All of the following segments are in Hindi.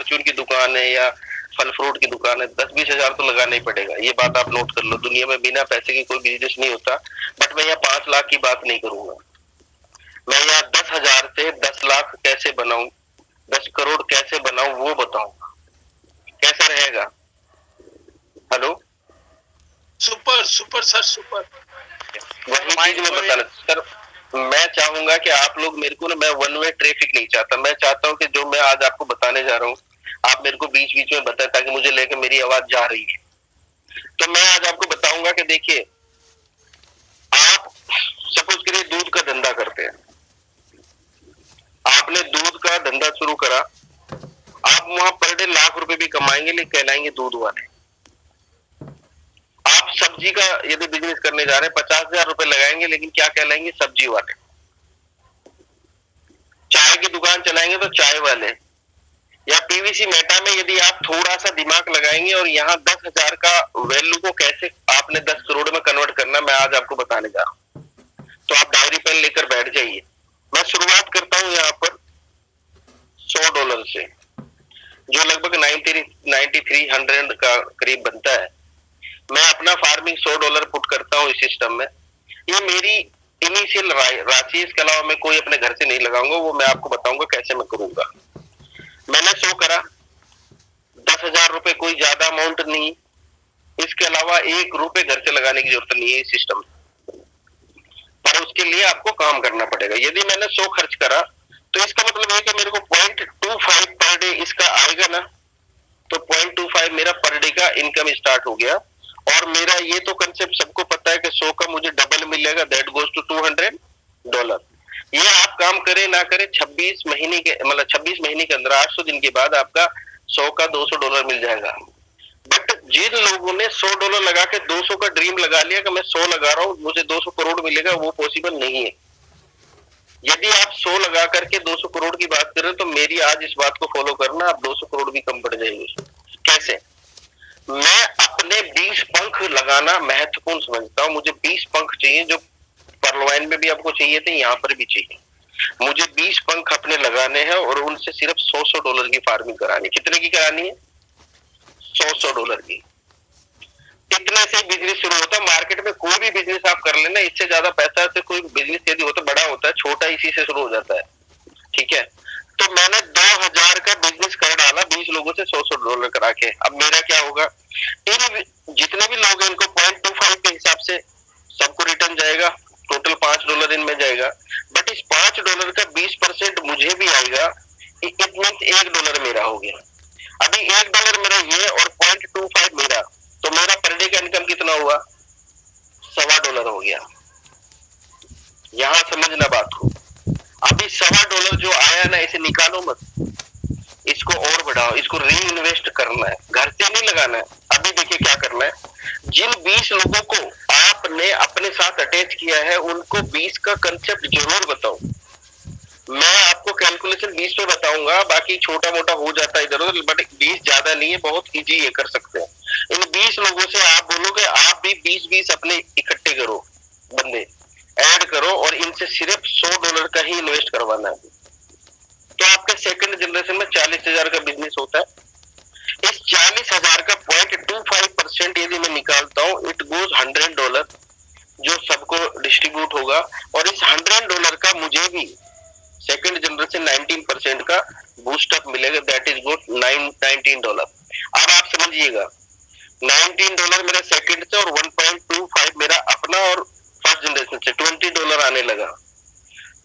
परचून की दुकान है या फल फ्रूट की दुकान है, 10-20 हजार तो लगाना ही पड़ेगा। ये बात आप नोट कर लो। दुनिया में बिना पैसे के कोई बिजनेस नहीं होता। बट मैं यहाँ 5 लाख की बात नहीं करूंगा। मैं यहाँ 10,000 से 10 लाख कैसे बनाऊं, 10 करोड़ कैसे बनाऊं वो बताऊंगा। कैसा रहेगा? Hello, super super sir, super. वही चीज मैं बताना सर। मैं चाहूंगा कि आप लोग मेरे को ना, मैं वन वे ट्रैफिक नहीं चाहता। मैं चाहता हूँ कि जो मैं आज आपको बताने जा रहा हूँ आप मेरे को बीच बीच में बताएं, ताकि मुझे लेकर मेरी आवाज जा रही है। तो मैं आज आपको बताऊंगा कि देखिए, आप सपोज करिए दूध का धंधा करते हैं। आपने दूध का धंधा शुरू करा, आप वहां पर डे लाख रुपए भी कमाएंगे, लेकिन कहलाएंगे दूध वाले। आप सब्जी का यदि बिजनेस करने जा रहे हैं, 50,000 रुपए लगाएंगे, लेकिन क्या कहलाएंगे? सब्जी वाले। चाय की दुकान चलाएंगे तो चाय वाले। या पीवीसी मेटा में यदि आप थोड़ा सा दिमाग लगाएंगे और यहाँ 10,000 का वैल्यू को कैसे आपने 10 करोड़ में कन्वर्ट करना, मैं आज आपको बताने जा रहा हूँ। तो आप डायरी पेन लेकर बैठ जाइए। मैं शुरुआत करता हूँ यहाँ पर $100 से, जो लगभग 9300 का करीब बनता है। मैं अपना फार्मिंग $100 पुट करता हूँ इस सिस्टम में। ये मेरी इनिशियल राशि, इसके अलावा मैं कोई अपने घर से नहीं लगाऊंगा। वो मैं आपको बताऊंगा कैसे मैं करूंगा। मैंने 100 करा, 10,000 रुपए कोई ज्यादा अमाउंट नहीं। इसके अलावा 1 रुपए घर से लगाने की जरूरत नहीं है इस सिस्टम में, पर उसके लिए आपको काम करना पड़ेगा। यदि मैंने 100 खर्च करा तो इसका मतलब है कि मेरे को 0.25 पर डे इसका आएगा ना, तो 0.25 मेरा पर डे का इनकम स्टार्ट हो गया। और मेरा ये तो कंसेप्ट सबको पता है कि 100 का मुझे डबल मिलेगा, दैट गोज टू $200। ये आप काम करें ना करें, 26 महीने के मतलब 26 महीने के अंदर 800 दिन के बाद आपका 100 का $200 मिल जाएगा। बट जिन लोगों ने $100 लगा के 200 का ड्रीम लगा लिया कि मैं 100 लगा रहा हूँ मुझे 200 करोड़ मिलेगा, वो पॉसिबल नहीं है। यदि आप 100 लगा करके 200 करोड़ की बात कर रहे हैं तो मेरी आज इस बात को फॉलो करना, आप 200 करोड़ भी कम पड़ जाएंगे। कैसे? मैं अपने 20 पंख लगाना महत्वपूर्ण समझता हूँ। मुझे 20 पंख चाहिए, जो परलवाइन में भी आपको चाहिए थे, यहाँ पर भी चाहिए। मुझे 20 पंख अपने लगाने हैं और उनसे सिर्फ $100 की फार्मिंग करानी। कितने की करानी है? $100 की। इतने से बिजनेस शुरू होता है। मार्केट में कोई भी बिजनेस आप कर लेना, इससे ज्यादा पैसा से कोई बिजनेस यदि होता बड़ा होता है, छोटा इसी से शुरू हो जाता है। ठीक है, तो मैंने 2,000 का बिजनेस कर डाला 20 लोगों से $100 करा के। अब मेरा क्या होगा? इन जितने भी लोग हैं इनको 0.25 के हिसाब से सबको रिटर्न जाएगा, टोटल $5 इनमें जाएगा। बट इस $5 का 20% मुझे भी आएगा। इट मीन्स $1 मेरा हो गया। अभी $1 मेरा ये और 0.25 मेरा, तो मेरा पर डे का इनकम कितना हुआ? $1.25 हो गया। यहां समझना बात को। अभी $1.25 जो आया ना, इसे निकालो मत, इसको और बढ़ाओ, इसको री इन्वेस्ट करना है, घर से नहीं लगाना है। अभी देखिए क्या करना है। जिन 20 लोगों को आपने अपने साथ अटैच किया है उनको 20 का कंसेप्ट जरूर बताओ। मैं आपको कैलकुलेशन 20 पे बताऊंगा, बाकी छोटा मोटा हो जाता है इधर उधर, बट 20 ज्यादा नहीं है, बहुत इजी ये कर सकते हैं। इन 20 लोगों से आप बोलोगे आप भी 20-20 अपने इकट्ठे करो, बंदे ऐड करो और इनसे सिर्फ $100 का ही इन्वेस्ट करवाना है। तो आपके सेकंड जनरेशन में 40,000 का बिजनेस होता है। इस 40,000 का 0.25% यदि मैं निकालता हूँ, इट गोज $100, जो सबको डिस्ट्रीब्यूट होगा। और इस $100 का मुझे भी सेकंड जनरेशन 19% का बूस्टअप मिलेगा, दैट इज गुड $19। अब आप समझिएगा, $19 मेरा सेकंड से और 1.25 मेरा अपना और फर्स्ट जनरेशन से $20 आने लगा।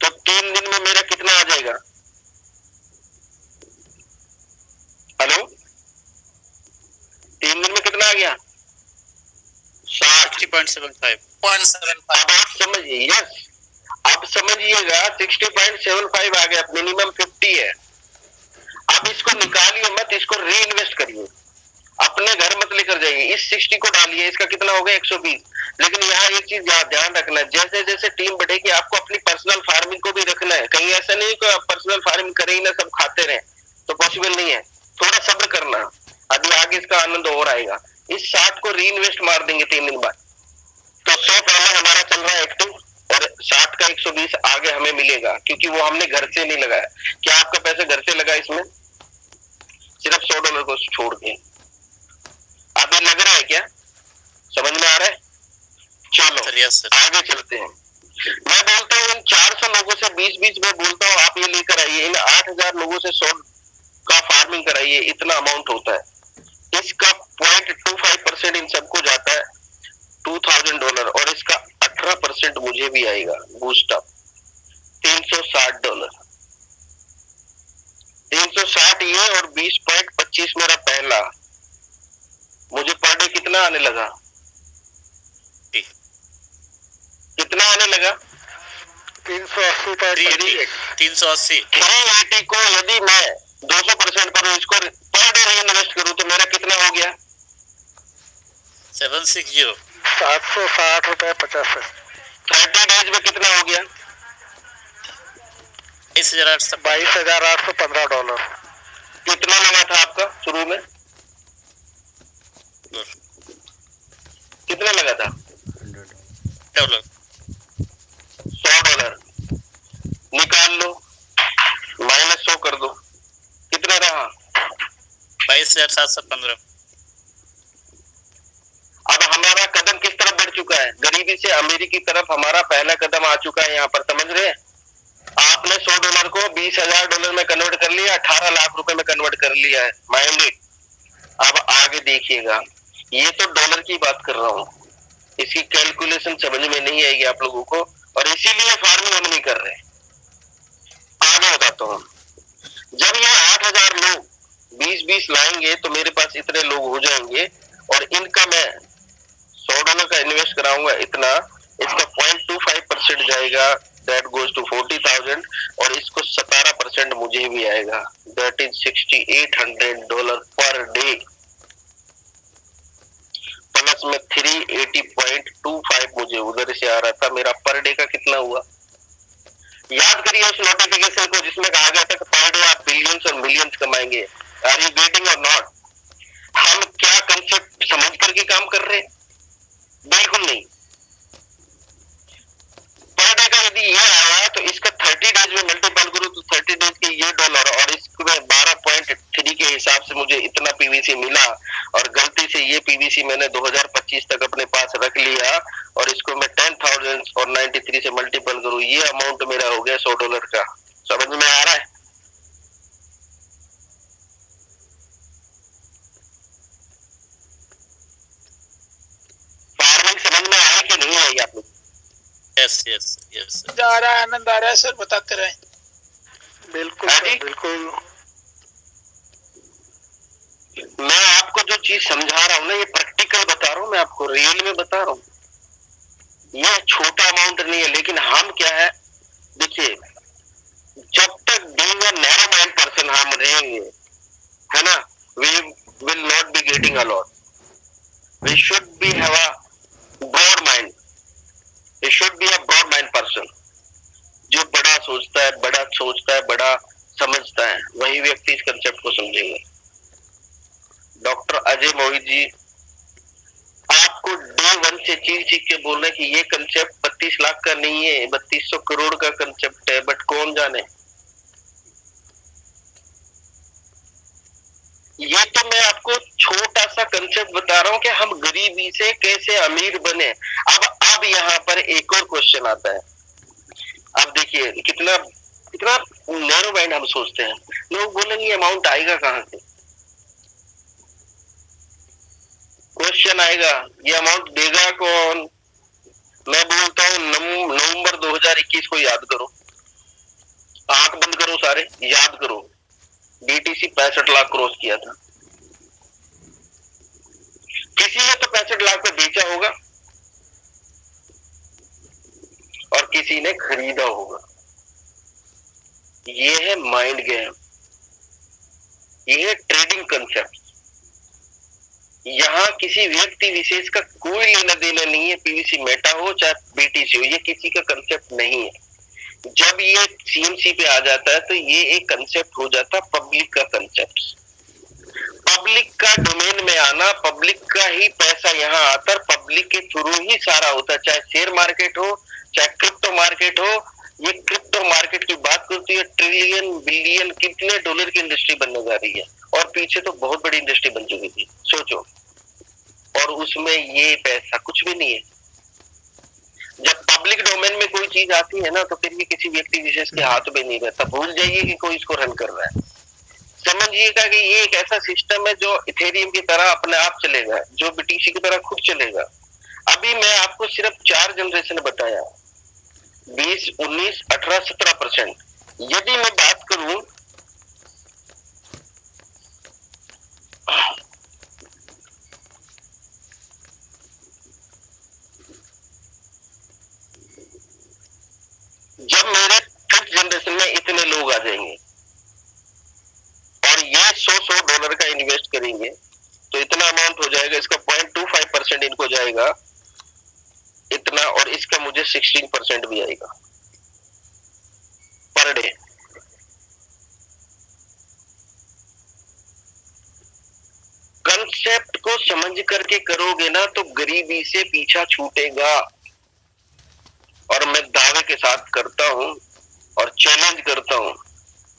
तो 3 दिन में मेरा कितना आ जाएगा? हेलो, 3 दिन में कितना आ गया? 60.75। अब आप समझिए, यस अब समझिएगा 60.75 आ गया, मिनिमम 50 है। अब इसको निकालिए मत, इसको री इन्वेस्ट करिए, अपने घर मत लेकर जाइए। इस 60 को डालिए, इसका कितना हो गया? 120। लेकिन यहाँ एक चीज ध्यान रखना है, जैसे जैसे टीम बढ़ेगी आपको अपनी पर्सनल फार्मिंग को भी रखना है। कहीं ऐसा नहीं कि आप पर्सनल फार्मिंग करें ही ना सब खाते रहे, तो पॉसिबल नहीं है। थोड़ा सब्र करना, अभी आगे इसका आनंद और आएगा। इस 60 को री इन्वेस्ट मार देंगे 3 दिन बाद, तो 100 पहले हमारा चल रहा है एक्टिव और 60 का 120 आगे हमें मिलेगा, क्योंकि वो हमने घर से नहीं लगाया। क्या आपका पैसा घर से लगा? इसमें सिर्फ डॉलर को छोड़ के। अब ये लग रहा है क्या, समझ में आ रहा है? चलो आगे चलते हैं। मैं बोलता हूँ इन 400 लोगों से 20-20 में बोलता हूँ आप ये लेकर आइए, इन 8000 लोगों से 100 का फार्मिंग कराइए, इतना अमाउंट होता है। इसका 0.25% इन सबको जाता है $2000 और इसका 18% मुझे भी आएगा बूस्ट अप $360। 360 ये और 20.25 मेरा पहला, मुझे पर डे कितना आने लगा, कितना आने लगा? 380 को यदि मैं 200% पर इसको पर डे इन्वेस्ट करूं तो मेरा कितना हो गया? 760 ₹760.50। 30 डेज में कितना हो गया? $22,815। कितना लगा था आपका शुरू में, कितना लगा था? $100 $100 निकाल लो, -100 कर दो, कितना रहा? 22,715। अब हमारा कदम किस तरफ बढ़ चुका है? गरीबी से अमीरी की तरफ हमारा पहला कदम आ चुका है। यहाँ पर समझ रहे हैं? आपने $100 को $20,000 में कन्वर्ट कर लिया, 18 लाख रुपए में कन्वर्ट कर लिया है, माइंड इट। अब आगे देखिएगा, ये तो डॉलर की बात कर रहा हूँ, इसकी कैलकुलेशन समझ में नहीं आएगी आप लोगों को, और इसीलिए फार्मिंग हम नहीं कर रहे। आगे बताता हूँ, जब ये 8000 लोग 20-20 लाएंगे तो मेरे पास इतने लोग हो जाएंगे, और इनका मैं $100 का इन्वेस्ट कराऊंगा इतना, इसका 0.25% जाएगा, दैट गोज टू 40,000, और इसको 17% मुझे भी आएगा, that is $6,800 per day, plus में 380.25 मुझे उधर से आ रहा था। मेरा पर डे का कितना हुआ? याद करिए उस नोटिफिकेशन को जिसमें कहा गया था कि पर डे आप बिलियंस और मिलियंस कमाएंगे। आर यू गेटिंग और नॉट? हम क्या कंसेप्ट समझ करके काम कर रहे हैं? बिल्कुल नहीं। पर डे का यदि ये आया तो इसका 30 डेज में मल्टीपल करूं तो 30 डेज के ये डॉलर, और इसमें 12.3 के हिसाब से मुझे इतना पीवीसी मिला, और गलती से ये पीवीसी मैंने 2025 तक अपने पास रख लिया, और इसको मैं 10,093 से मल्टीपल करूं, ये अमाउंट मेरा हो गया $100 का। समझ में आ रहा है? फार्मिंग समझ में आया कि नहीं आई आप लोग? यस यस यस आ रहा है, आनंद आ रहा है सर, बताते रहे। बिल्कुल हाँ सर, जी? बिल्कुल। मैं आपको जो चीज समझा रहा हूँ ना, ये प्रैक्टिकल बता रहा हूँ, मैं आपको रियल में बता रहा हूँ। ये छोटा अमाउंट नहीं है, लेकिन हम क्या है, देखिए, जब तक being a narrow mind person हम रहेंगे, है ना, we will not be getting a lot. We should be have a broad mind, we should be a broad mind person, जो बड़ा सोचता है, बड़ा समझता है, वही व्यक्ति इस कंसेप्ट को समझेगा। डॉक्टर अजय मोहित जी आपको डे 1 से चीज के बोल रहे हैं कि ये कंसेप्ट 32 लाख का नहीं है, 3200 करोड़ का कंसेप्ट है, बट कौन जाने। ये तो मैं आपको छोटा सा कंसेप्ट बता रहा हूँ कि हम गरीबी से कैसे अमीर बने। अब यहाँ पर एक और क्वेश्चन आता है। अब देखिए कितना कितना नैरो माइंड हम सोचते हैं। लोग बोलेंगे अमाउंट आएगा कहाँ से? क्वेश्चन आएगा, ये अमाउंट देगा कौन? मैं बोलता हूँ नवंबर 2021 को याद करो, आंख बंद करो सारे, याद करो, बीटीसी 65 लाख क्रॉस किया था। किसी ने तो 65 लाख पे बेचा होगा और किसी ने खरीदा होगा। ये है माइंड गेम, ये है ट्रेडिंग कंसेप्ट। यहाँ किसी व्यक्ति विशेष का कोई लेना देना नहीं है, पीवीसी मेटा हो चाहे बीटीसी हो, ये किसी का कंसेप्ट नहीं है। जब ये सीएमसी पे आ जाता है तो ये एक कंसेप्ट हो जाता है पब्लिक का कंसेप्ट। पब्लिक का डोमेन में आना, पब्लिक का ही पैसा यहाँ आता है, पब्लिक के थ्रू ही सारा होता है, चाहे शेयर मार्केट हो, चाहे क्रिप्टो मार्केट हो, ये क्रिप्टो मार्केट की बात करती है, ट्रिलियन बिलियन कितने डॉलर की इंडस्ट्री बनने जा रही है, और पीछे तो बहुत बड़ी इंडस्ट्री बन चुकी थी, सोचो। और उसमें ये पैसा कुछ भी नहीं है। जब पब्लिक डोमेन में कोई चीज आती है ना, तो फिर भी किसी व्यक्ति विशेष के हाथ में नहीं रहता। भूल जाइए कि कोई इसको रन कर रहा है। समझिएगा कि ये एक ऐसा सिस्टम है जो इथेरियम की तरह अपने आप चलेगा, जो बीटीसी की तरह खुद चलेगा। अभी मैं आपको सिर्फ 4 जनरेशन बताया, 20, 19, 18, 17%। यदि मैं बात करूं जब मेरे 5th जनरेशन में इतने लोग आ जाएंगे और ये $100 का इन्वेस्ट करेंगे, तो इतना अमाउंट हो जाएगा, इसका 0.25% इनको जाएगा इतना, और इसका मुझे 16% भी आएगा पर डे। कंसेप्ट को समझ करके करोगे ना तो गरीबी से पीछा छूटेगा। और मैं दावे के साथ करता हूं और चैलेंज करता हूं,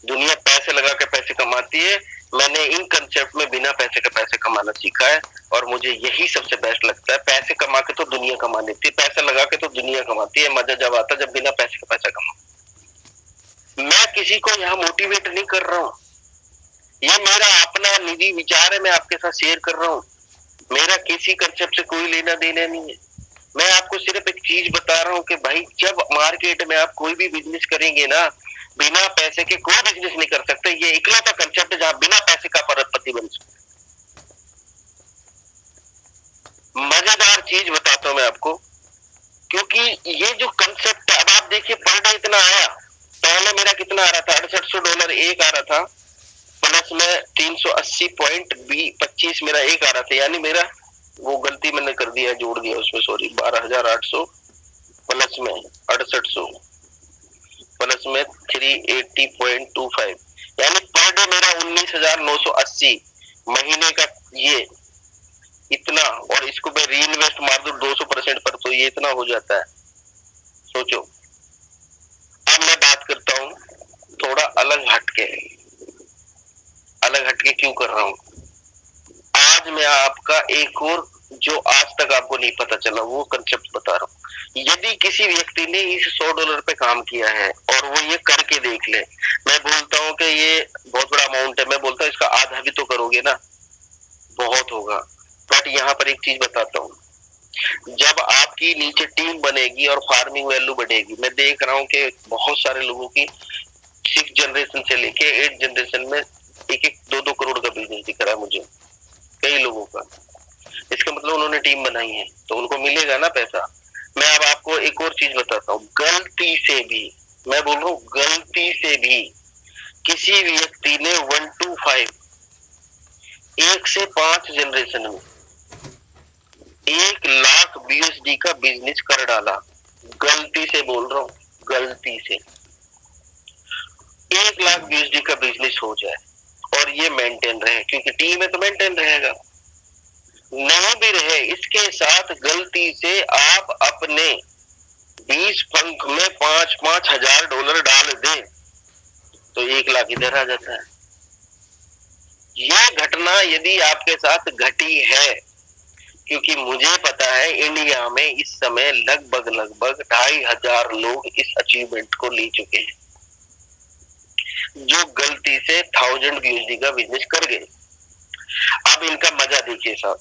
दुनिया पैसे लगा के पैसे कमाती है, मैंने इन कंसेप्ट में बिना पैसे के पैसे कमाना सीखा है, और मुझे यही सबसे बेस्ट लगता है। पैसे कमा के तो दुनिया कमा लेती है, पैसा लगा के तो दुनिया कमाती है। मजा जब आता जब बिना पैसे का पैसा कमा। मैं किसी को यहाँ मोटिवेट नहीं कर रहा हूँ, ये मेरा अपना निजी विचार है, मैं आपके साथ शेयर कर रहा हूँ। मेरा किसी कंसेप्ट से कोई लेना देना नहीं है। मैं आपको सिर्फ एक चीज बता रहा हूँ कि भाई, जब मार्केट में आप कोई भी बिजनेस करेंगे ना, बिना पैसे के कोई बिजनेस नहीं कर सकते। ये इकलौता कंसेप्ट है जहां बिना पैसे का अरबपति बन सकते। मजेदार चीज बताता हूं मैं आपको, क्योंकि ये जो कंसेप्ट है, अब आप देखिए पर डे इतना आया। पहले मेरा कितना आ रहा था, $68 एक आ रहा था, प्लस में 380.25 मेरा एक आ रहा था, यानी मेरा वो गलती मैंने कर दिया, जोड़ दिया उसमें, सॉरी, 12,800 प्लस में 6800 प्लस में 380.25, यानी पर डे मेरा 19,980 महीने का ये इतना। और इसको मैं री इन्वेस्ट मार दूं 200% पर, तो ये इतना हो जाता है, सोचो। अब मैं बात करता हूं थोड़ा अलग हटके। अलग हटके क्यों कर रहा हूं? आज मैं आपका एक और, जो आज तक आपको नहीं पता चला, वो कंसेप्ट बता रहा हूं। यदि किसी व्यक्ति ने इस $100 पे काम किया है और वो ये करके देख ले, मैं बोलता हूं कि ये बहुत बड़ा अमाउंट है, मैं बोलता हूं इसका आधा भी तो करोगे ना, बहुत होगा। बट यहाँ पर एक चीज बताता हूँ, जब आपकी नीचे टीम बनेगी और फार्मिंग वैल्यू बढ़ेगी, मैं देख रहा हूँ कि बहुत सारे लोगों की 6 जनरेशन से लेके 8 जनरेशन में 1-1, 2-2 करोड़ का बिजनेस दिख रहा है मुझे, कई लोगों का। इसका मतलब उन्होंने टीम बनाई है, तो उनको मिलेगा ना पैसा। मैं अब आपको एक और चीज बताता हूँ, गलती से भी, मैं बोल रहा हूँ गलती से भी, किसी व्यक्ति ने 1 to 5, 1 से 5 जनरेशन में 1 लाख BUSD का बिजनेस कर डाला, गलती से बोल रहा हूँ, गलती से 1 लाख BUSD का बिजनेस हो जाए और ये मेंटेन रहे, क्योंकि टीम में तो मेंटेन रहेगा, नहीं भी रहे, इसके साथ गलती से आप अपने 20 फंड में $5,000 डाल दें, तो 1 लाख इधर आ जाता है। यह घटना यदि आपके साथ घटी है, क्योंकि मुझे पता है इंडिया में इस समय लगभग 2,500 लोग इस अचीवमेंट को ले चुके हैं, जो गलती से 1000 BUSD का बिजनेस कर गए। अब इनका मजा देखिए साहब,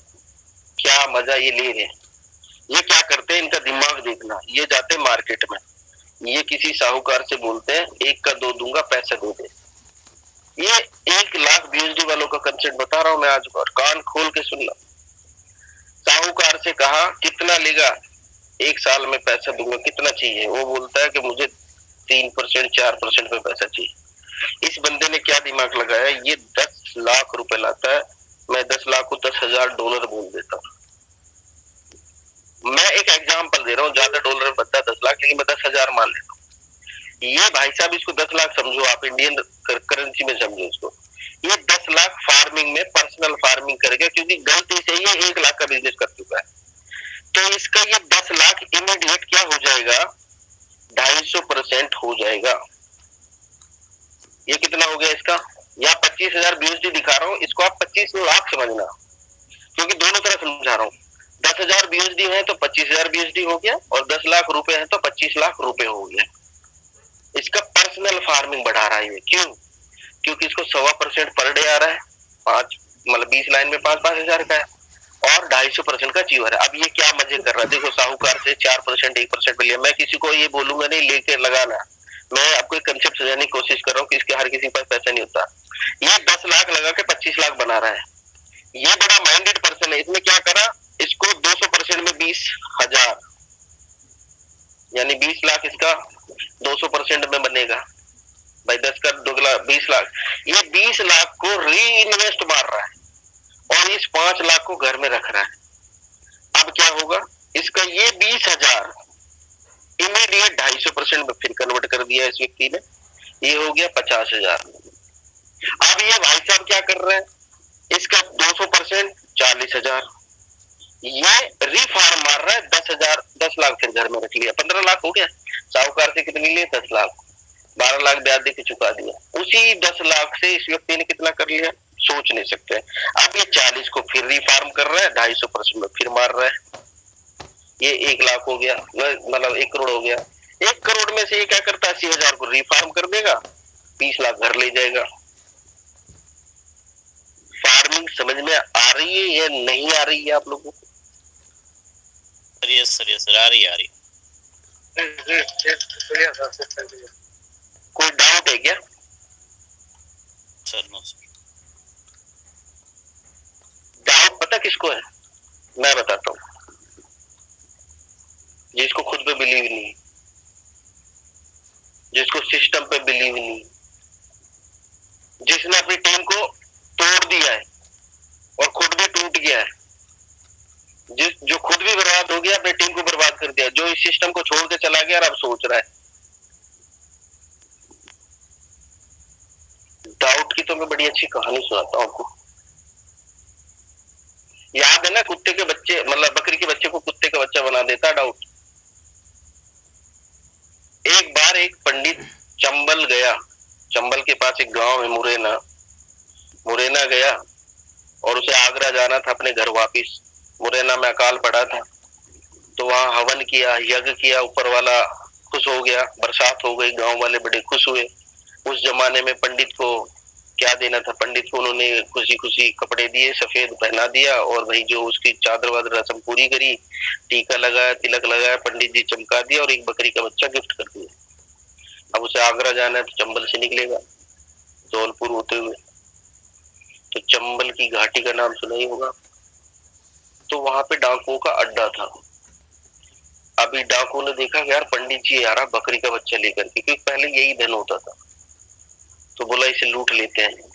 क्या मजा ये ले रहे हैं। ये क्या करते हैं, इनका दिमाग देखना। ये जाते मार्केट में, ये किसी साहूकार से बोलते हैं 1 का 2 दूंगा, पैसा दे दे। ये 1 लाख BUSD वालों का कंसेप्ट बता रहा हूं मैं आज, और कान खोल के सुनना। साहूकार से कहा कितना लेगा, 1 साल में पैसा दूंगा, कितना चाहिए? वो बोलता है कि मुझे 3%, 4% पे पैसा चाहिए। इस बंदे ने क्या दिमाग लगाया, ये 10 लाख रुपए लाता है, मैं 10 लाख को $10,000 बोल देता हूँ। मैं एक एग्जांपल दे रहा हूँ, ज्यादा डॉलर में बनता है 10 लाख, लेकिन मैं 10,000 मान लेता हूँ। ये भाई साहब इसको 10 लाख समझो, आप इंडियन करेंसी में समझो इसको। ये 10 लाख फार्मिंग में पर्सनल फार्मिंग करेगा, क्योंकि गलती से ये 1 लाख का बिजनेस कर चुका है। तो इसका ये 10 लाख इमीडिएट क्या हो जाएगा, 250% हो इसको आप 25 लाख समझना, क्योंकि दोनों तरह समझा रहा हूँ। 10,000 BSD है तो 25,000 BSD हो गया, और 10 लाख रुपए है तो 25 लाख रुपए हो गया। इसका पर्सनल फार्मिंग बढ़ा रहा है। क्यों? क्योंकि इसको 1.25% पर डे आ रहा है, 20 लाइन में 5-5 हजार का है, और 250% का चीवर है। अब ये क्या मजे कर रहा है, देखो साहूकार से 4%, 1% लिया। मैं किसी को ये बोलूंगा नहीं लेके लगाना, मैं आपको एक कंसेप्ट समझाने की कोशिश कर रहा हूँ कि इसके हर किसी के पास पैसा नहीं होता। ये 10 लाख लगा के 25 लाख बना रहा है, ये बड़ा माइंडेड पर्सन है। इसने क्या करा, इसको 200% में 20,000, यानी 20 लाख इसका 200% में बनेगा भाई, 10 का 2 लाख 20 लाख। ये 20 लाख को री इन्वेस्ट मार रहा है, और इस 5 लाख को घर में रख रहा है। अब क्या होगा, इसका ये 20,000 इमीडिएट 250% में फिर कन्वर्ट कर दिया इस व्यक्ति ने, ये हो गया 50,000। अब ये भाई साहब क्या कर रहे हैं, इसका 200% 40,000, ये रीफार्म मार रहा है 10,000, 10 लाख फिर घर में रख लिया, 15 लाख हो गया। साहूकार से कितनी लिए, 10 लाख, 12 लाख ब्याज देके चुका दिया। उसी 10 लाख से इस व्यक्ति ने कितना कर लिया, सोच नहीं सकते। अब ये 40 को फिर रीफार्म कर रहा है, 250% में फिर मार रहा है, ये 1 लाख हो गया, मतलब 1 करोड़ हो गया। 1 करोड़ में से ये क्या करता है, 80,000 को रीफार्म कर देगा, 20 लाख घर ले जाएगा। फार्मिंग समझ में आ रही है या नहीं आ रही है आप लोगों को? यस सर, आ रही है। कोई डाउट है क्या सर? No sir. डाउट पता किसको है, मैं बताता हूँ। जिसको खुद पे बिलीव नहीं, जिसको सिस्टम पे बिलीव नहीं, जिसने अपनी टीम को तोड़ दिया है और खुद भी टूट गया है, जो खुद भी बर्बाद हो गया, अपनी टीम को बर्बाद कर दिया, जो इस सिस्टम को छोड़ के चला गया और अब सोच रहा है। डाउट की तो मैं बड़ी अच्छी कहानी सुनाता हूं आपको। याद है ना, कुत्ते के बच्चे, मतलब बकरी के बच्चे को कुत्ते का बच्चा बना देता डाउट। एक बार एक पंडित चंबल गया, चंबल के पास एक गांव है मुरैना गया, और उसे आगरा जाना था अपने घर वापिस। मुरैना में अकाल पड़ा था, तो वहां हवन किया, यज्ञ किया, ऊपर वाला खुश हो गया, बरसात हो गई, गांव वाले बड़े खुश हुए। उस जमाने में पंडित को क्या देना था, पंडित को उन्होंने खुशी खुशी कपड़े दिए, सफेद पहना दिया, और भाई जो उसकी चादर वादर रस्म पूरी करी, टीका लगाया, तिलक लगाया, पंडित जी चमका दिया, और एक बकरी का बच्चा गिफ्ट कर दिया। अब उसे आगरा जाना है तो चंबल से निकलेगा धौलपुर होते हुए, तो चंबल की घाटी का नाम सुना ही होगा। तो वहां पे डाकुओं का अड्डा था। अभी डाकुओं ने देखा कि यार पंडित जी आ रहा बकरी का बच्चा लेकर के, क्योंकि पहले यही धन होता था, तो बोला इसे लूट लेते हैं।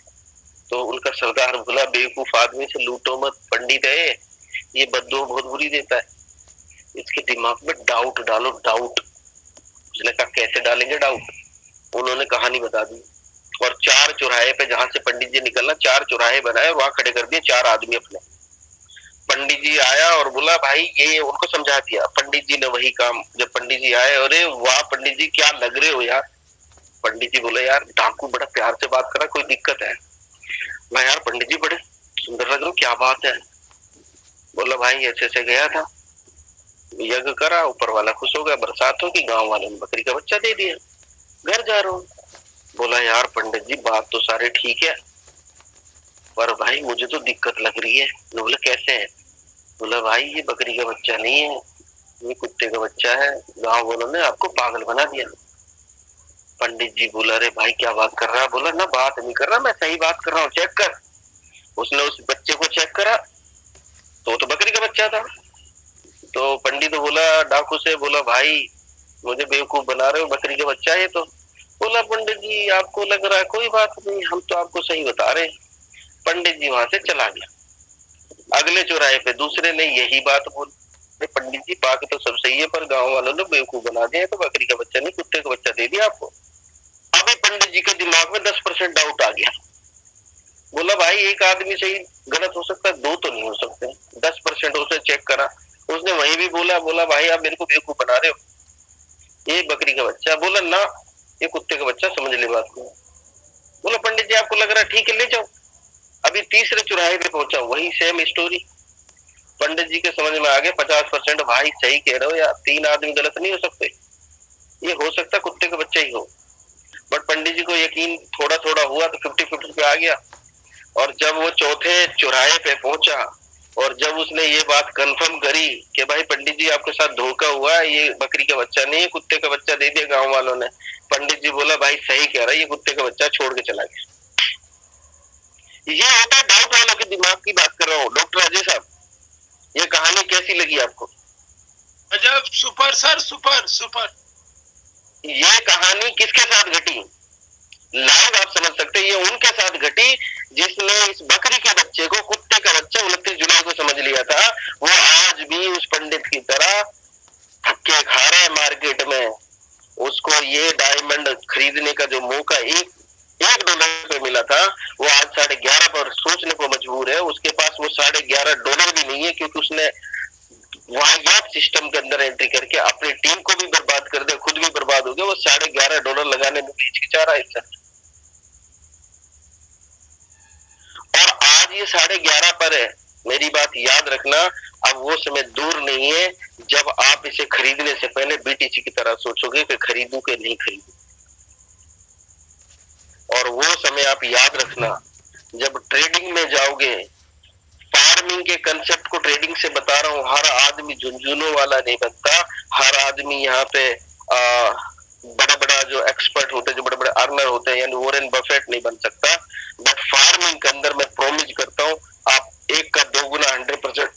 तो उनका सरदार बोला बेवकूफ आदमी से लूटो मत, पंडित है ये बद्दुआ बहुत बुरी देता है, इसके दिमाग में डाउट डालो, डाउट। उसने कहा कैसे डालेंगे डाउट? उन्होंने कहानी बता दी, और 4 चौराहे पे जहां से पंडित जी निकलना, 4 चौराहे बनाए और वहां खड़े कर दिए 4 आदमी अपने। पंडित जी आया और बोला भाई ये, उनको समझा दिया। पंडित जी ने वही काम, जब पंडित जी आए, अरे वाह पंडित जी क्या लग रहे हो यार। पंडित जी बोले यार डाकू बड़ा प्यार से बात कर रहा, कोई दिक्कत है? मैं यार पंडित जी बड़े सुंदर लग रहे हो, क्या बात है? बोला भाई ऐसे ऐसे गया था, यज्ञ करा, ऊपर वाला खुश हो गया, बरसात होगी, गांव वाले ने बकरी का बच्चा दे दिया, घर जा रहा हूँ। बोला यार पंडित जी बात तो सारे ठीक है, पर भाई मुझे तो दिक्कत लग रही है। बोले कैसे है? बोला भाई ये बकरी का बच्चा नहीं है, ये कुत्ते का बच्चा है, गांव वालों ने आपको पागल बना दिया। पंडित जी बोला अरे भाई क्या बात कर रहा है? बोला ना बात नहीं कर रहा, मैं सही बात कर रहा हूँ, चेक कर। उसने उस बच्चे को चेक करा तो बकरी का बच्चा था। तो पंडित बोला डाकू से, बोला भाई मुझे बेवकूफ बना रहे हो, बकरी का बच्चा है। तो बोला पंडित जी आपको लग रहा है, कोई बात नहीं, हम तो आपको सही बता रहे। पंडित जी वहां से चला गया। अगले चौराहे पे दूसरे ने यही बात बोली, पंडित जी बात तो सब सही है, पर गांव वालों ने बेवकूफ बना दिया, तो बकरी का बच्चा नहीं कुत्ते का बच्चा दे दिया आपको। अभी पंडित जी के दिमाग में 10% डाउट आ गया। बोला भाई एक आदमी सही गलत हो सकता है, 2 तो नहीं हो सकते। 10% उसने चेक करा, उसने वही भी बोला भाई आप मेरे को बेवकूफ बना रहे हो, ये बकरी का बच्चा। बोला ना ये कुत्ते का बच्चा, समझ ले बात को। बोला पंडित जी आपको लग रहा है ठीक है, ले जाओ। अभी तीसरे चौराहे पे पहुंचा, वही सेम स्टोरी। पंडित जी के समझ में आ गया 50%। भाई सही कह रहे हो यार, 3 आदमी गलत नहीं हो सकते, ये हो सकता कुत्ते का बच्चा ही हो। बट पंडित जी को यकीन थोड़ा थोड़ा हुआ तो 50-50 पे आ गया। और जब वो चौथे चौराहे पे पहुंचा और जब उसने ये बात कंफर्म करी कि भाई पंडित जी आपके साथ धोखा हुआ है, ये बकरी का बच्चा नहीं है, कुत्ते का बच्चा दे दिया गांव वालों ने। पंडित जी बोला भाई सही कह रहा है, ये कुत्ते का बच्चा, छोड़ के चला गया। ये होता है डाउट वालों के दिमाग की बात कर रहा हूँ। डॉक्टर अजय साहब, ये कहानी कैसी लगी आपको? अजब, सुपर सर, सुपर सुपर। ये कहानी किसके साथ घटी? लाइव आप समझ सकते हैं, ये उनके साथ घटी जिसने इस बकरी के बच्चे को कुत्ते का बच्चा 29 जुलाई को समझ लिया था। वो आज भी उस पंडित की तरह धक्के खा रहा है मार्केट में। उसको ये डायमंड खरीदने का जो मौका एक $1 पे मिला था, वो आज 11.5 पर सोचने को मजबूर है। उसके पास वो $11.5 भी नहीं है, क्योंकि उसने वाहियात सिस्टम के अंदर एंट्री करके अपनी टीम को भी बर्बाद कर दिया, खुद भी बर्बाद हो गया। वो $11.5 लगाने में हिचकिचा रहा है सर। और आज ये 11.5 पर है। मेरी बात याद रखना, अब वो समय दूर नहीं है जब आप इसे खरीदने से पहले बीटीसी की तरह सोचोगे कि खरीदूं कि नहीं खरीदूं। और वो समय आप याद रखना जब ट्रेडिंग में जाओगे। फार्मिंग के कंसेप्ट को ट्रेडिंग से बता रहा हूँ। हर आदमी झुंझुनों वाला नहीं बनता। हर आदमी यहाँ पे बड़ा बड़ा जो एक्सपर्ट होते हैं, जो बड़े बड़े अर्नर होते हैं, यानी वॉरेन बफेट नहीं बन सकता। बट फार्मिंग के अंदर मैं प्रॉमिस करता हूँ, आप 1 का 2 गुना 100%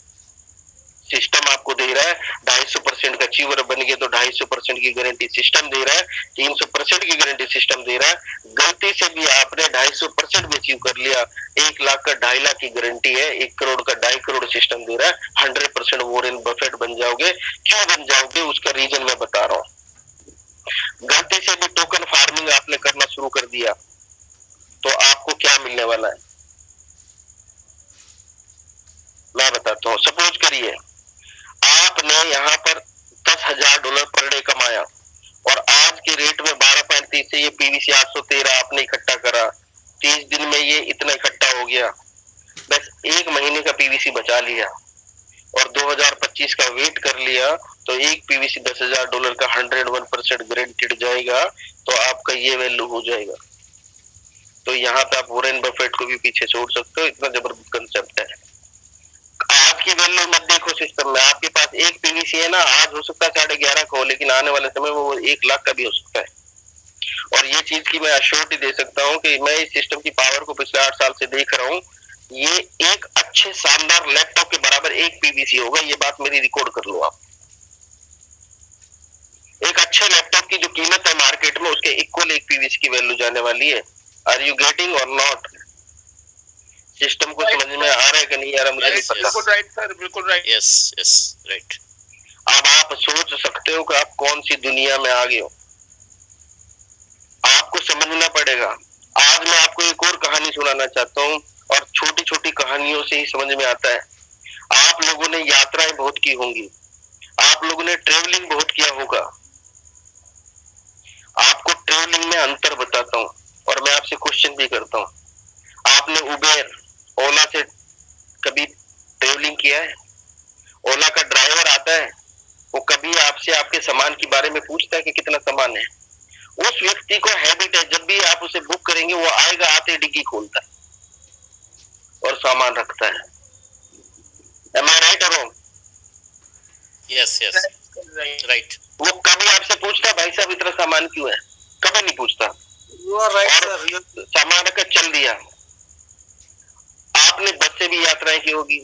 सिस्टम आपको दे रहा है। 250% का अचीवर बन गए तो 250% की गारंटी सिस्टम दे रहा है। 300% की गारंटी सिस्टम दे रहा है। गलती से भी आपने 250% भी अचीव कर लिया, 1 लाख का 2.5 लाख की गारंटी है, 1 करोड़ का 2.5 करोड़ सिस्टम दे रहा है। 100% वॉरेन बफेट बन जाओगे। क्यों बन जाओगे उसका रीजन मैं बता रहा हूँ। गलती से भी टोकन फार्मिंग आपने करना शुरू कर दिया तो आपको क्या मिलने वाला है मैं बताता हूँ। सपोज करिए आपने यहाँ पर $10,000 पर डे कमाया और आज के रेट में 12.30 से ये पीवीसी 813 आपने इकट्ठा करा। 30 दिन में ये इतना इकट्ठा हो गया। बस 1 महीने का पीवीसी बचा लिया और 2025 का वेट कर लिया तो एक पीवीसी $10,000 का 101% गारंटीड जाएगा, तो आपका ये वैल्यू हो जाएगा। तो यहाँ पे आप वॉरेन बफेट को भी पीछे छोड़ सकते हो। इतना जबरदस्त कंसेप्ट है। आज की वैल्यू मत देखो सिस्टम में। आपके पास एक पीवीसी है ना, आज हो सकता है 11.5 का हो, लेकिन आने वाले समय में वो 1 लाख का भी हो सकता है। और ये चीज की मैं अश्योरिटी दे सकता हूँ कि मैं इस सिस्टम की पावर को पिछले 8 साल से देख रहा हूँ। ये एक अच्छे शानदार लैपटॉप के बराबर एक पीवीसी होगा। ये बात मेरी रिकॉर्ड कर लो आप। एक अच्छे लैपटॉप की जो कीमत है मार्केट में, उसके इक्वल एक पीवीसी की वैल्यू जाने वाली है। आर यू गेटिंग और नॉट? सिस्टम को समझ में आ रहा है कि नहीं आ रहा मुझे नहीं पता। बिल्कुल राइट सर, बिल्कुल राइट। Yes yes right. अब आप सोच सकते हो कि आप कौन सी दुनिया में आ गए हो। आपको समझना पड़ेगा। आज मैं आपको एक और कहानी सुनाना चाहता हूँ और छोटी छोटी कहानियों से ही समझ में आता है। आप लोगों ने यात्राएं बहुत की होंगी, आप लोगों ने ट्रेवलिंग बहुत किया होगा। आपको ट्रेवलिंग में अंतर बताता हूँ और मैं आपसे क्वेश्चन भी करता हूँ। आपने उबेर, ओला से कभी ट्रेवलिंग किया है? ओला का ड्राइवर आता है, वो कभी आपसे आपके सामान के बारे में पूछता है कि कितना सामान है? उस व्यक्ति को हैबिट है, जब भी आप उसे बुक करेंगे वो आएगा, आते डिग्गी खोलता है और सामान रखता है। Am I right or wrong? Yes yes right. वो कभी आपसे पूछता भाई साहब इतना सामान क्यों है? कभी नहीं पूछता। You are right sir. सामान रखकर चल दिया। आपने बस से भी यात्राएं की होगी।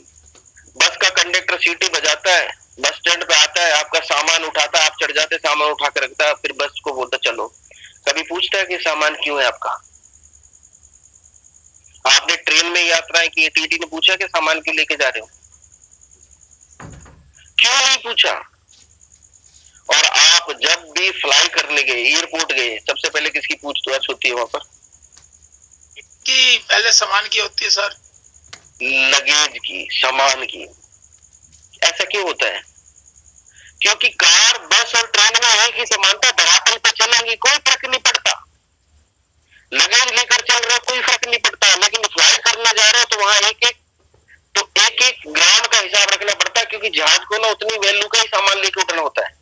बस का कंडक्टर सीटी बजाता है, बस स्टैंड पे आता है, आपका सामान उठाता है, आप चढ़ जाते, सामान उठा कर रखता है, फिर बस को बोलता चलो। कभी पूछता है कि सामान क्यों है आपका? आपने ट्रेन में यात्राएं की, टीटी ने पूछा कि सामान क्यों लेके जा रहे हो? क्यों नहीं पूछा? और आप जब भी फ्लाई करने गए, एयरपोर्ट गए, सबसे पहले किसकी पूछताछ होती है वहां पर? कि पहले सामान की होती है सर। लगेज की, सामान की। ऐसा क्यों होता है? क्योंकि कार, बस और ट्रेन में एक ही समानता, धरातल पे चलेंगी, कोई फर्क नहीं पड़ता। लगेज लेकर चल रहे हो कोई फर्क नहीं पड़ता, लेकिन फ्लाई करने जा रहे हो तो वहां एक एक ग्राम का हिसाब रखना पड़ता है, क्योंकि जहाज को ना उतनी वैल्यू का ही सामान लेके उठना होता है।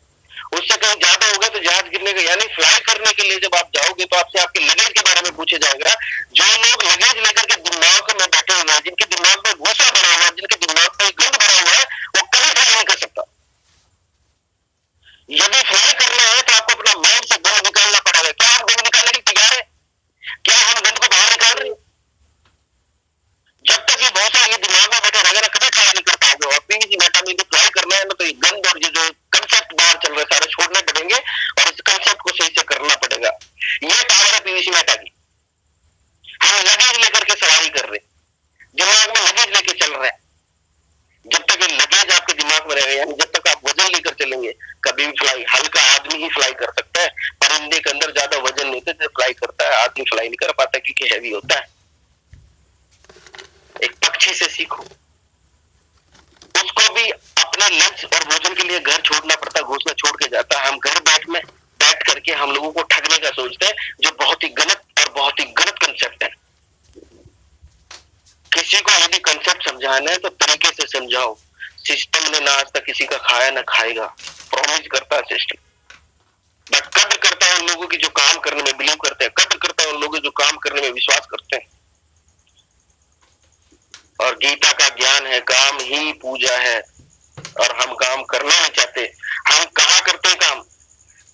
उससे कहीं ज्यादा हो गया तो जहाज गिरने का, यानी फ्लाई करने के लिए जब आप जाओगे तो आपसे आपके लगेज के बारे में पूछा जाएगा। जो लोग लगेज लेकर के दिमाग में बैठे हुए हैं, जिनके दिमाग में भूसा भरा हुआ है, जिनके दिमाग में गंद भरा हुआ है, वो कभी फ्लाई नहीं कर सकता। यदि फ्लाई करना है तो आपको अपना माइंड से गंद निकालना पड़ेगा। क्या हम गंद निकालने के तैयार है? क्या हम गंद को बाहर निकाल रहे हैं? जब तक ये भूसा ये दिमाग में बैठे रहेगा कभी फ्लाई नहीं कर पाओगे। और पीवीसी मेटा में फ्लाई करना है ना, तो ये गंद और ये जो कंसेप्ट बाहर चल रहे सारे छोड़ने पड़ेंगे और इस कंसेप्ट को सही से करना पड़ेगा। ये पावर है पीवीसी मेटा की। हम लगेज लेकर के सवारी कर रहे, दिमाग में लगेज लेके चल रहे हैं। जब तक ये लगेज आपके दिमाग में रहेगा, यानी जब तक आप वजन लेकर चलेंगे, कभी भी फ्लाई, हल्का आदमी ही फ्लाई कर सकता है। परिंदे के अंदर ज्यादा वजन नहीं होता, जब फ्लाई करता है आदमी फ्लाई नहीं कर पाता क्योंकि हैवी होता है। एक पक्षी से सीखो, उसको भी अपने लंच और भोजन के लिए घर छोड़ना पड़ता, घोंसला छोड़ के जाता है। हम घर बैठ करके हम लोगों को ठगने का सोचते हैं, जो बहुत ही गलत और बहुत ही गलत कंसेप्ट है। किसी को यदि कंसेप्ट समझाना है तो तरीके से समझाओ। सिस्टम ने ना आज तक किसी का खाया ना खाएगा, प्रॉमिस करता है सिस्टम। बट कद्र करता है उन लोगों की जो काम करने में बिलीव करते हैं, कद्र करता है उन लोगों जो काम करने में विश्वास करते हैं। और गीता का ज्ञान है, काम ही पूजा है। और हम काम करना नहीं चाहते। हम कहाँ करते हैं काम?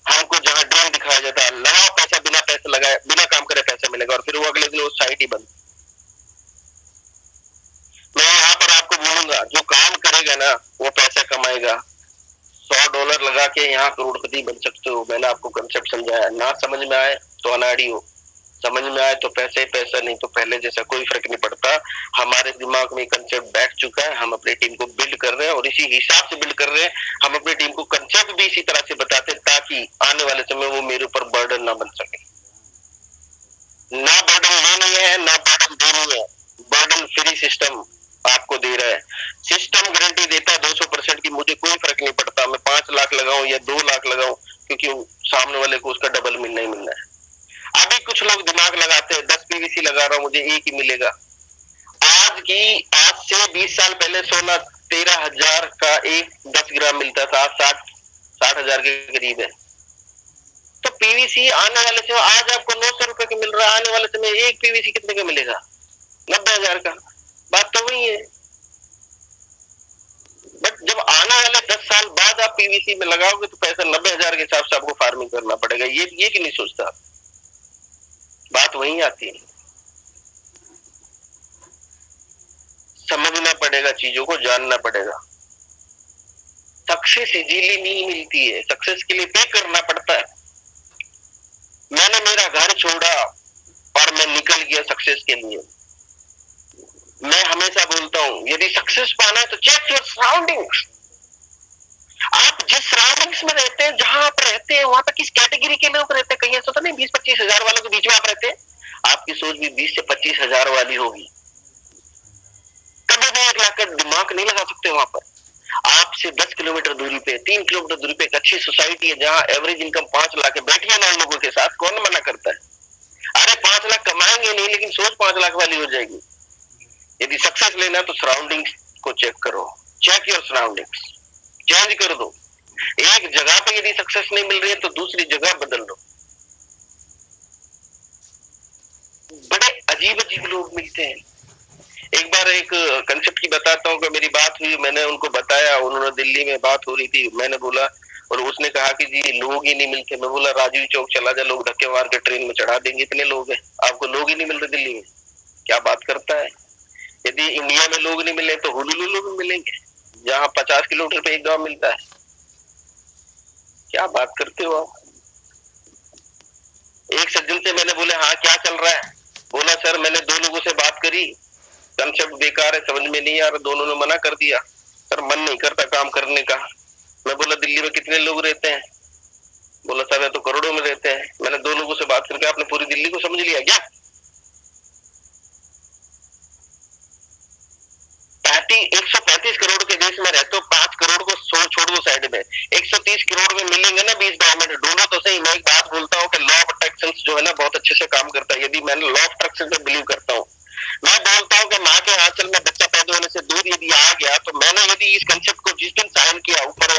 हमको जहां ड्रीम दिखाया जाता है, लगाओ पैसा, बिना पैसा लगाए, बिना काम करे पैसा मिलेगा, और फिर वो अगले दिन वो साइट ही बंद। मैं यहाँ पर आपको बोलूंगा, जो काम करेगा ना वो पैसा कमाएगा। $100 लगा के यहाँ करोड़पति बन सकते हो। मैंने आपको कंसेप्ट समझाया, ना समझ में आए तो अनाड़ी हो, समझ में आए तो पैसा ही पैसा, नहीं तो पहले जैसा कोई फर्क नहीं पड़ता। हमारे दिमाग में कंसेप्ट बैठ चुका है, हम अपनी टीम को बिल्ड कर रहे हैं और इसी हिसाब से बिल्ड कर रहे हैं। हम अपनी टीम को कंसेप्ट भी इसी तरह से बताते हैं ताकि आने वाले समय वो मेरे ऊपर बर्डन ना बन सके। ना बर्डन लेनी है ना बर्डन देनी है, बर्डन फ्री सिस्टम आपको दे रहा है। सिस्टम गारंटी देता है 200% की, मुझे कोई फर्क नहीं पड़ता मैं 5 लाख लगाऊं या 2 लाख लगाऊं, क्योंकि सामने वाले को उसका डबल मिलना ही मिलना है। अभी कुछ लोग दिमाग लगाते हैं 10 पीवीसी लगा रहा हूं मुझे एक ही मिलेगा। आज से 20 साल पहले सोना 13,000 का एक 10 ग्राम मिलता था, 60,000 के करीब है। तो पीवीसी आने वाले समय आज आपको 900 रुपए का मिल रहा है, आने वाले समय एक पीवीसी कितने का मिलेगा? 90,000 का। बात तो वही है। बट जब आने वाले 10 साल बाद आप पीवीसी में लगाओगे तो पैसा 90,000 के हिसाब से आपको फार्मिंग करना पड़ेगा। ये कि नहीं सोचता? बात वही आती है। समझना पड़ेगा, चीजों को जानना पड़ेगा। सक्सेस इजीली नहीं मिलती है, सक्सेस के लिए पे करना पड़ता है। मैंने मेरा घर छोड़ा और मैं निकल गया सक्सेस के लिए। मैं हमेशा बोलता हूं, यदि सक्सेस पाना है तो चेक योर सराउंडिंग्स। आप जिस सराउंडिंग्स में रहते हैं, जहां आप रहते हैं, वहां पर किस कैटेगरी के लोग रहते हैं। कहीं ऐसा तो नहीं 20-25 हजार वालों के बीच में आप रहते हैं? आपकी सोच भी 20 से 25 हजार वाली होगी। कभी भी 1 लाख का दिमाग नहीं लगा सकते वहां पर। आपसे 10 किलोमीटर दूरी पे, 3 किलोमीटर दूरी पे एक अच्छी सोसाइटी है जहां एवरेज इनकम 5 लाख है। बैठिए ना उन लोगों के साथ, कौन मना करता है? अरे 5 लाख कमाएंगे नहीं, लेकिन सोच 5 लाख वाली हो जाएगी। यदि सक्सेस लेना तो सराउंडिंग्स को चेक करो, चेक योर सराउंडिंग्स, चेंज कर दो। एक जगह पे यदि सक्सेस नहीं मिल रही है तो दूसरी जगह बदल लो। बड़े अजीब अजीब लोग मिलते हैं। एक बार एक कंसेप्ट की बताता हूँ कि मेरी बात हुई, मैंने उनको बताया, उन्होंने दिल्ली में बात हो रही थी, मैंने बोला, और उसने कहा कि जी लोग ही नहीं मिलते। मैं बोला राजीव चौक चला जा, लोग धक्के मार के ट्रेन में चढ़ा देंगे, इतने लोग हैं, आपको लोग ही नहीं मिल रहे दिल्ली में। क्या बात करता है? यदि इंडिया में लोग नहीं मिले तो हुलुलु में मिलेंगे, जहाँ 50 किलोमीटर पे एक गांव मिलता है। क्या बात करते हो आप? एक सज्जन से मैंने बोले हाँ क्या चल रहा है? बोला सर मैंने 2 लोगों से बात करी, कंसेप्ट बेकार है, समझ में नहीं आ रहा, दोनों ने मना कर दिया। सर मन नहीं करता काम करने का। मैं बोला दिल्ली में कितने लोग रहते हैं? बोला सर मैं तो करोड़ों में रहते हैं। मैंने 2 लोगों से बात करके आपने पूरी दिल्ली को समझ लिया क्या? 135 करोड़ के देश में रहते हो, 5 करोड़ को छोड़ दो साइड में, 130 करोड़ में मिलेंगे ना 20 डायमंड। ढूंढो तो सही। मैं एक बात बोलता हूँ कि लॉ ऑफ अट्रैक्शन कंस्ट्रक्शन जो है ना बहुत अच्छे से काम करता है। यदि मैं लॉ ऑफ अट्रैक्शन पे बिलीव करता हूँ, मैं बोलता हूँ कि माँ के आंचल में बच्चा पैदा होने से दूर यदि आ गया, तो मैंने यदि इस कंसेप्ट को जिस दिन साइन किया ऊपर